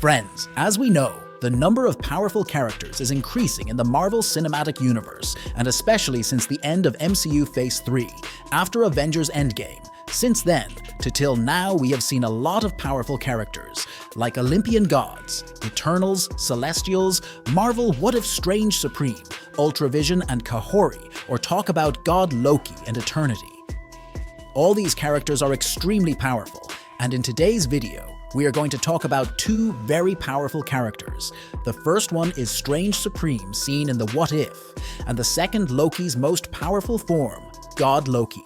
Friends, as we know, the number of powerful characters is increasing in the Marvel Cinematic Universe, and especially since the end of MCU Phase 3, after Avengers Endgame. Since then, to till now, we have seen a lot of powerful characters, like Olympian gods, Eternals, Celestials, Marvel What-If Supreme, Ultravision and Kahori, or talk about God Loki and Eternity. All these characters are extremely powerful, and in today's video, we are going to talk about two very powerful characters. The first one is strangesupreme, seen in the What If, and the second Loki's most powerful form, God Loki.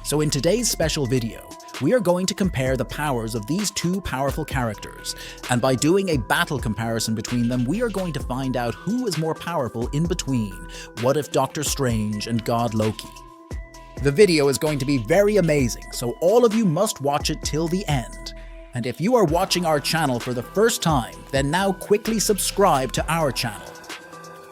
So in today's special video, we are going to compare the powers of these two powerful characters, and by doing a battle comparison between them, we are going to find out who is more powerful in between What If Doctor Strange and God Loki. The video is going to be very amazing, so all of you must watch it till the end. And if you are watching our channel for the first time, then now quickly subscribe to our channel.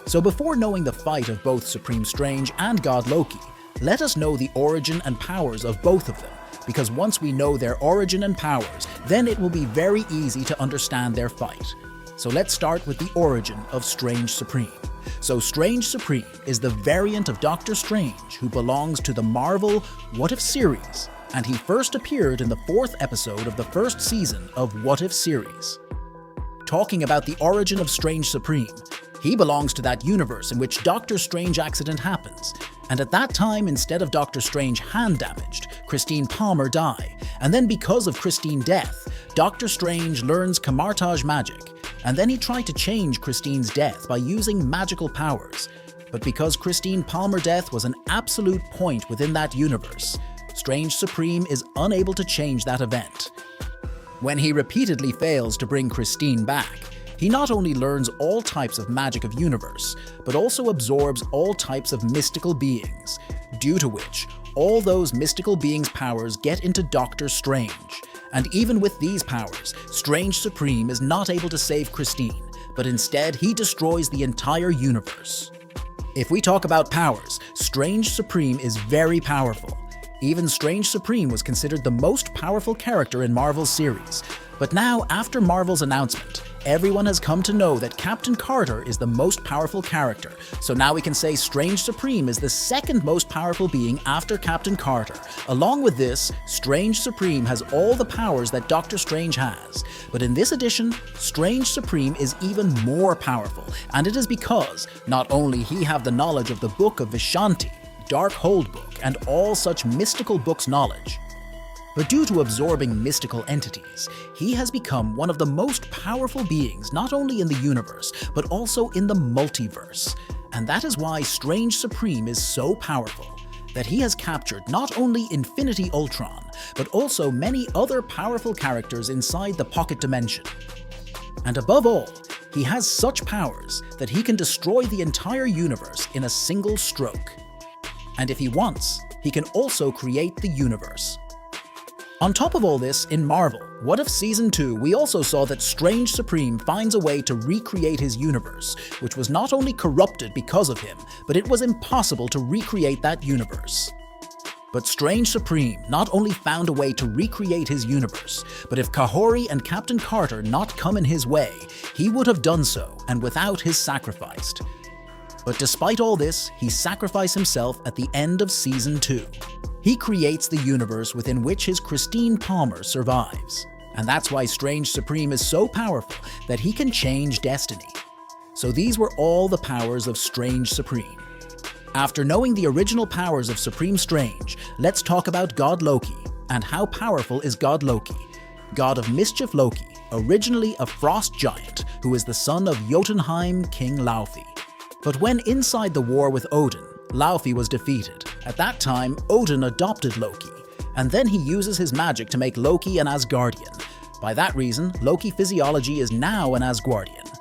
So before knowing the fight of both Supreme Strange and God Loki, let us know the origin and powers of both of them, because once we know their origin and powers, then it will be very easy to understand their fight. So let's start with the origin of strangesupreme. So strangesupreme is the variant of Doctor Strange who belongs to the Marvel What If series, and he first appeared in the 4th episode of the 1st season of What If series. Talking about the origin of strangesupreme, he belongs to that universe in which Doctor Strange accident happens, and at that time, instead of Doctor Strange hand damaged, Christine Palmer die, and then because of Christine's death, Doctor Strange learns camouflage magic, and then he tried to change Christine's death by using magical powers. But because Christine Palmer's death was an absolute point within that universe, strangesupreme is unable to change that event. When he repeatedly fails to bring Christine back, he not only learns all types of magic of universe, but also absorbs all types of mystical beings, due to which all those mystical beings' powers get into Doctor Strange. And even with these powers, strangesupreme is not able to save Christine, but instead he destroys the entire universe. If we talk about powers, strangesupreme is very powerful. Even strangesupreme was considered the most powerful character in Marvel's series. But now, after Marvel's announcement, everyone has come to know that Captain Carter is the most powerful character. So now we can say strangesupreme is the second most powerful being after Captain Carter. Along with this, strangesupreme has all the powers that Doctor Strange has. But in this edition, strangesupreme is even more powerful. And it is because not only he have the knowledge of the Book of Vishanti, Darkhold Book, and all such mystical books' knowledge, but due to absorbing mystical entities, he has become one of the most powerful beings not only in the universe, but also in the multiverse. And that is why strangesupreme is so powerful, that he has captured not only Infinity Ultron, but also many other powerful characters inside the pocket dimension. And above all, he has such powers that he can destroy the entire universe in a single stroke. And if he wants, he can also create the universe. On top of all this, in Marvel What If Season 2, we also saw that strangesupreme finds a way to recreate his universe, which was not only corrupted because of him, but it was impossible to recreate that universe. But strangesupreme not only found a way to recreate his universe, but if Kahori and Captain Carter not come in his way, he would have done so, and without his sacrifice. But despite all this, he sacrificed himself at the end of Season 2. He creates the universe within which his Christine Palmer survives. And that's why strangesupreme is so powerful that he can change destiny. So these were all the powers of strangesupreme. After knowing the original powers of Supreme Strange, let's talk about God Loki. And how powerful is God Loki? God of mischief Loki, originally a frost giant who is the son of Jotunheim King Laufey. But when inside the war with Odin, Laufey was defeated. At that time, Odin adopted Loki, and then he uses his magic to make Loki an Asgardian. By that reason, Loki physiology is now an Asgardian.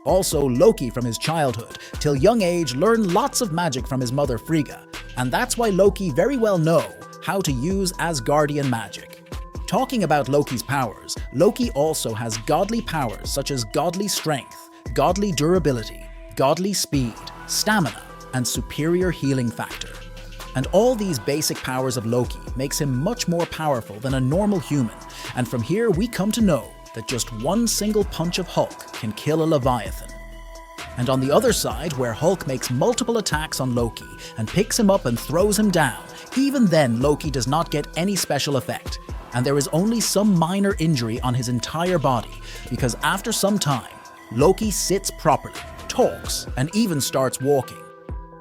Also, Loki from his childhood till young age learned lots of magic from his mother Frigga, and that's why Loki very well know how to use Asgardian magic. Talking about Loki's powers, Loki also has godly powers such as godly strength, godly durability, godly speed, stamina, and superior healing factor. And all these basic powers of Loki makes him much more powerful than a normal human, and from here we come to know that just one single punch of Hulk can kill a Leviathan. And on the other side, where Hulk makes multiple attacks on Loki and picks him up and throws him down, even then Loki does not get any special effect, and there is only some minor injury on his entire body, because after some time, Loki sits properly, talks, and even starts walking.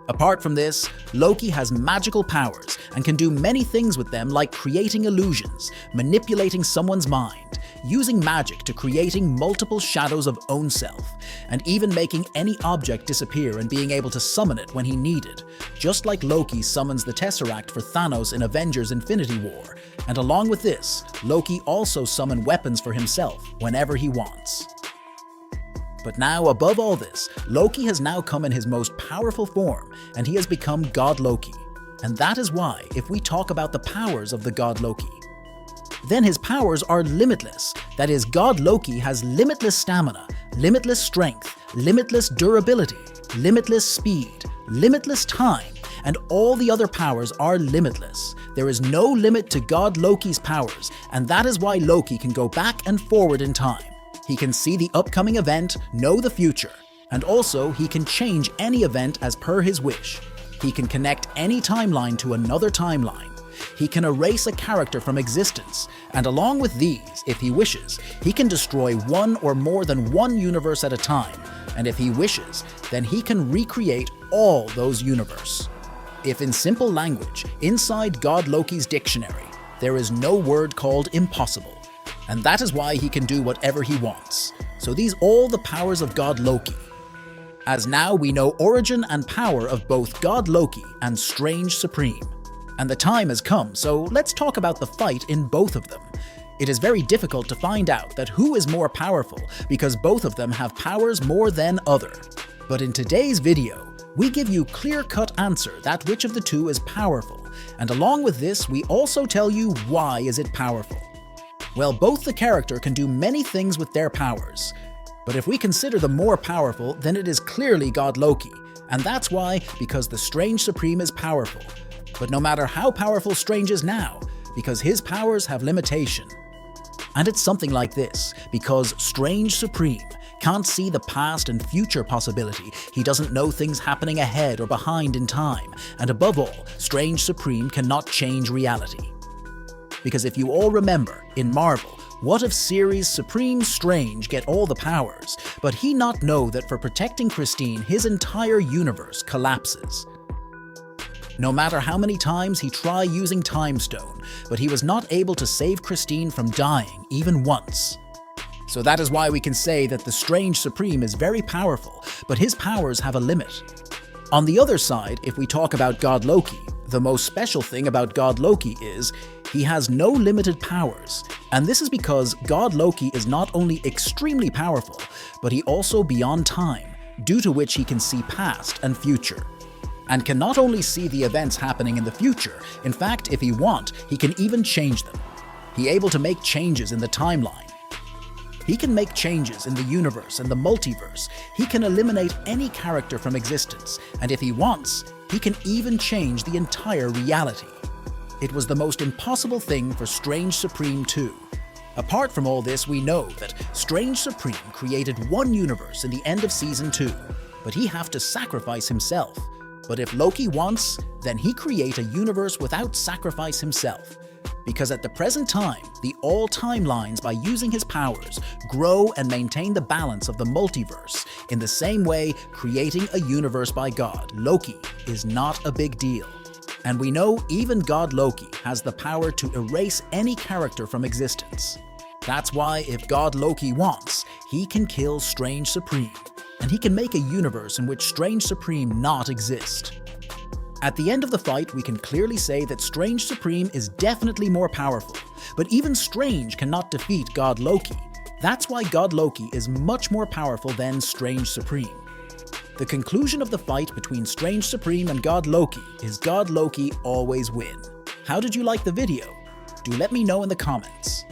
Apart from this, Loki has magical powers and can do many things with them, like creating illusions, manipulating someone's mind, using magic to creating multiple shadows of own self, and even making any object disappear and being able to summon it when he needed, just like Loki summons the Tesseract for Thanos in Avengers Infinity War. And along with this, Loki also summons weapons for himself whenever he wants. But now, above all this, Loki has now come in his most powerful form, and he has become God Loki. And that is why, if we talk about the powers of the God Loki, then his powers are limitless. That is, God Loki has limitless stamina, limitless strength, limitless durability, limitless speed, limitless time, and all the other powers are limitless. There is no limit to God Loki's powers, and that is why Loki can go back and forward in time. He can see the upcoming event, know the future, and also he can change any event as per his wish. He can connect any timeline to another timeline. He can erase a character from existence, and along with these, if he wishes, he can destroy one or more than one universe at a time, and if he wishes, then he can recreate all those universes. If in simple language, inside God Loki's dictionary, there is no word called impossible. And that is why he can do whatever he wants. So these all the powers of God Loki. As now we know origin and power of both God Loki and strangesupreme. And the time has come, so let's talk about the fight in both of them. It is very difficult to find out that who is more powerful, because both of them have powers more than other. But in today's video, we give you clear-cut answer that which of the two is powerful. And along with this, we also tell you why is it powerful. Well, both the character can do many things with their powers. But if we consider the more powerful, then it is clearly God Loki. And that's why, because the strangesupreme is powerful. But no matter how powerful Strange is now, because his powers have limitation. And it's something like this, because strangesupreme can't see the past and future possibility. He doesn't know things happening ahead or behind in time. And above all, strangesupreme cannot change reality. Because if you all remember, in Marvel, what if series Supreme Strange get all the powers, but he not know that for protecting Christine, his entire universe collapses? No matter how many times he tried using Time Stone, but he was not able to save Christine from dying even once. So that is why we can say that the strangesupreme is very powerful, but his powers have a limit. On the other side, if we talk about God Loki, the most special thing about God Loki is he has no limited powers, and this is because God Loki is not only extremely powerful, but he also beyond time, due to which he can see past and future. And can not only see the events happening in the future, in fact, if he want, he can even change them. He able to make changes in the timeline. He can make changes in the universe and the multiverse. He can eliminate any character from existence, and if he wants, he can even change the entire reality. It was the most impossible thing for strangesupreme too. Apart from all this, we know that strangesupreme created one universe in the end of Season 2, but he have to sacrifice himself. But if Loki wants, then he create a universe without sacrifice himself. Because at the present time, the all timelines by using his powers grow and maintain the balance of the multiverse. In the same way, creating a universe by God, Loki, is not a big deal. And we know even God Loki has the power to erase any character from existence. That's why if God Loki wants, he can kill strangesupreme, and he can make a universe in which strangesupreme not exist. At the end of the fight, we can clearly say that strangesupreme is definitely more powerful, but even Strange cannot defeat God Loki. That's why God Loki is much more powerful than strangesupreme. The conclusion of the fight between strangesupreme and God Loki is God Loki always win. How did you like the video? Do let me know in the comments.